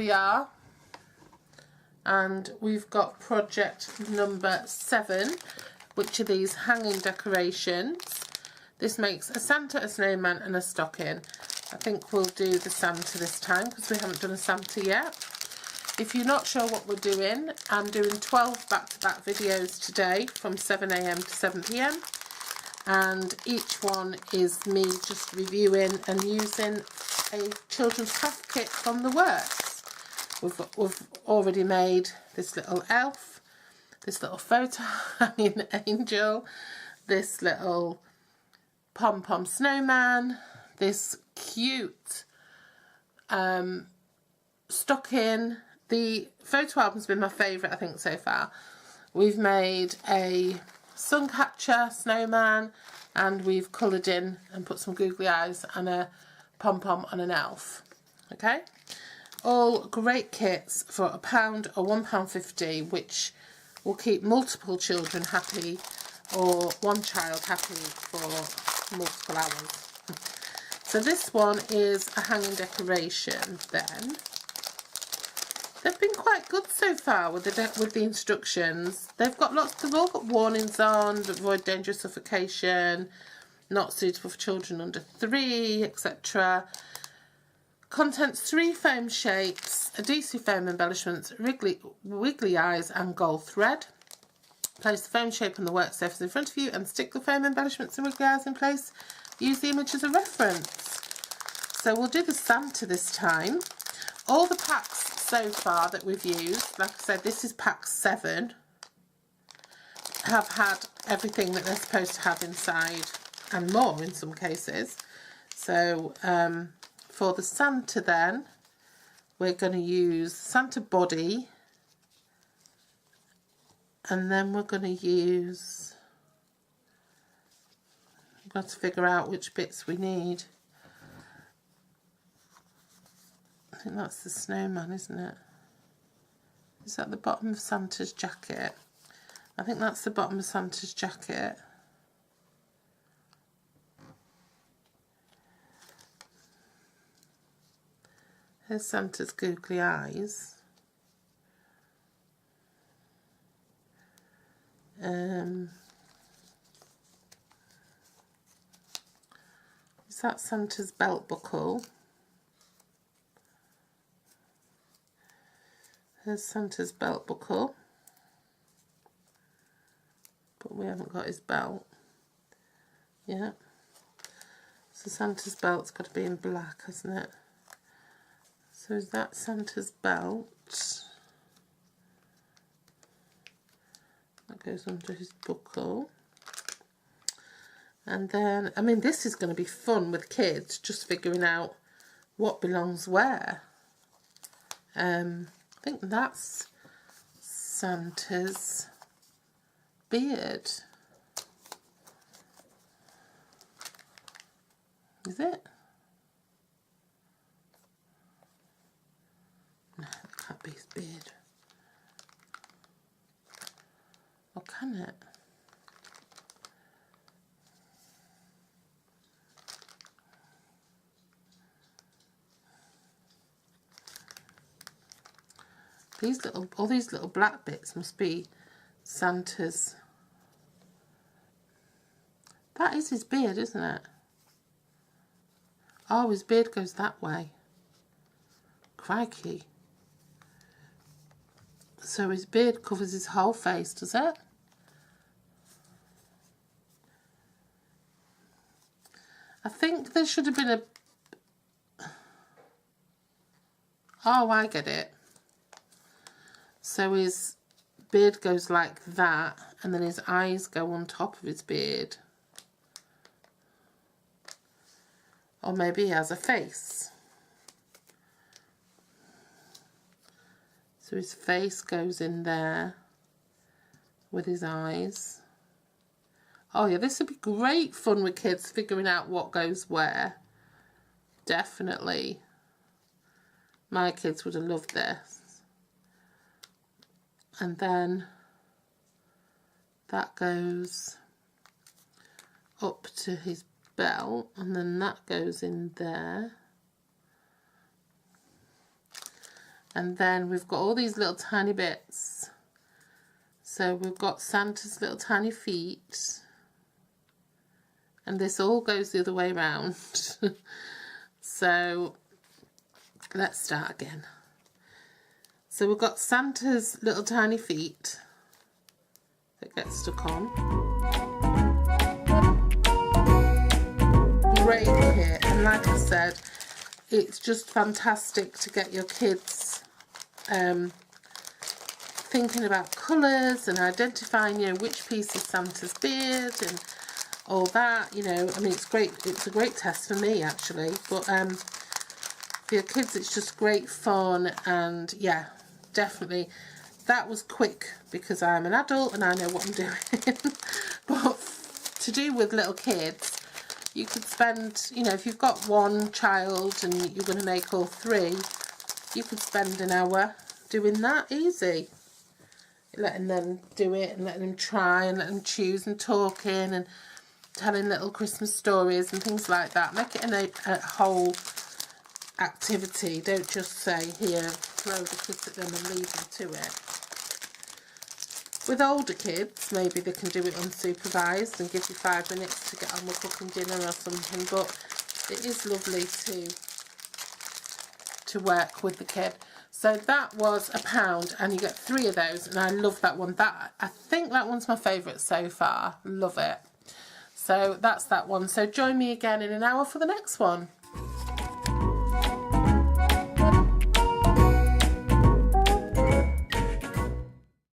we are, and we've got project number 7, which are these hanging decorations. This makes a Santa, a snowman and a stocking. I think we'll do the Santa this time because we haven't done a Santa yet. If you're not sure what we're doing, I'm doing 12 back-to-back videos today from 7 AM to 7 PM, and each one is me just reviewing and using a children's craft kit from the works. We've already made this little elf, this little photo hanging angel, this little pom-pom snowman, this cute stocking. The photo album's been my favourite, I think, so far. We've made a sun catcher snowman, and we've coloured in and put some googly eyes and a pom-pom on an elf. Okay? All great kits for £1 or £1.50, which will keep multiple children happy or one child happy for multiple hours. So this one is a hanging decoration then. They've been quite good so far with the instructions. They've all got warnings on: avoid dangerous suffocation, not suitable for children under 3, etc. Contents: 3 foam shapes, adhesive foam embellishments, wiggly eyes and gold thread. Place the foam shape on the work surface in front of you and stick the foam embellishments and wiggly eyes in place. Use the image as a reference. So we'll do the Santa this time. All the packs so far that we've used, like I said, this is pack 7, have had everything that they're supposed to have inside and more in some cases. So for the Santa then, we're going to use Santa body, and then we're going to use, we've got to figure out which bits we need. I think that's the snowman, isn't it? Is that the bottom of Santa's jacket? I think that's the bottom of Santa's jacket. Here's Santa's googly eyes. Is that Santa's belt buckle? Here's Santa's belt buckle, but we haven't got his belt. Yeah. So Santa's belt's got to be in black, hasn't it? So is that Santa's belt? That goes under his buckle. And then, I mean, this is going to be fun with kids, just figuring out what belongs where. I think that's Santa's beard. Is it? No, it can't be his beard. Or can it? All these little black bits must be Santa's. That is his beard, isn't it? Oh, his beard goes that way. Crikey. So his beard covers his whole face, does it? I think there should have been a... Oh, I get it. So his beard goes like that, and then his eyes go on top of his beard. Or maybe he has a face. So his face goes in there with his eyes. Oh yeah, this would be great fun with kids, figuring out what goes where. Definitely. My kids would have loved this. And then that goes up to his belt, and then that goes in there. And then we've got all these little tiny bits. So we've got Santa's little tiny feet. And this all goes the other way around. So let's start again. So we've got Santa's little tiny feet that get stuck on. Great kit, and like I said, it's just fantastic to get your kids thinking about colours and identifying, you know, which piece is Santa's beard and all that, you know. I mean, it's great. It's a great test for me, actually. But for your kids, it's just great fun. And yeah, definitely. That was quick because I'm an adult and I know what I'm doing. But to do with little kids, you could spend, you know, if you've got one child and you're going to make all three, you could spend an hour doing that easy. Letting them do it and letting them try and letting them choose and talking and telling little Christmas stories and things like that. Make it a whole activity. Don't just say, here, throw the kids at them and leave them to it. With older kids, maybe they can do it unsupervised and give you 5 minutes to get on with cooking dinner or something, but it is lovely to work with the kid. So that was £1 and you get 3 of those, and I love that one. I think that one's my favourite so far. Love it. So that's that one. So join me again in an hour for the next one.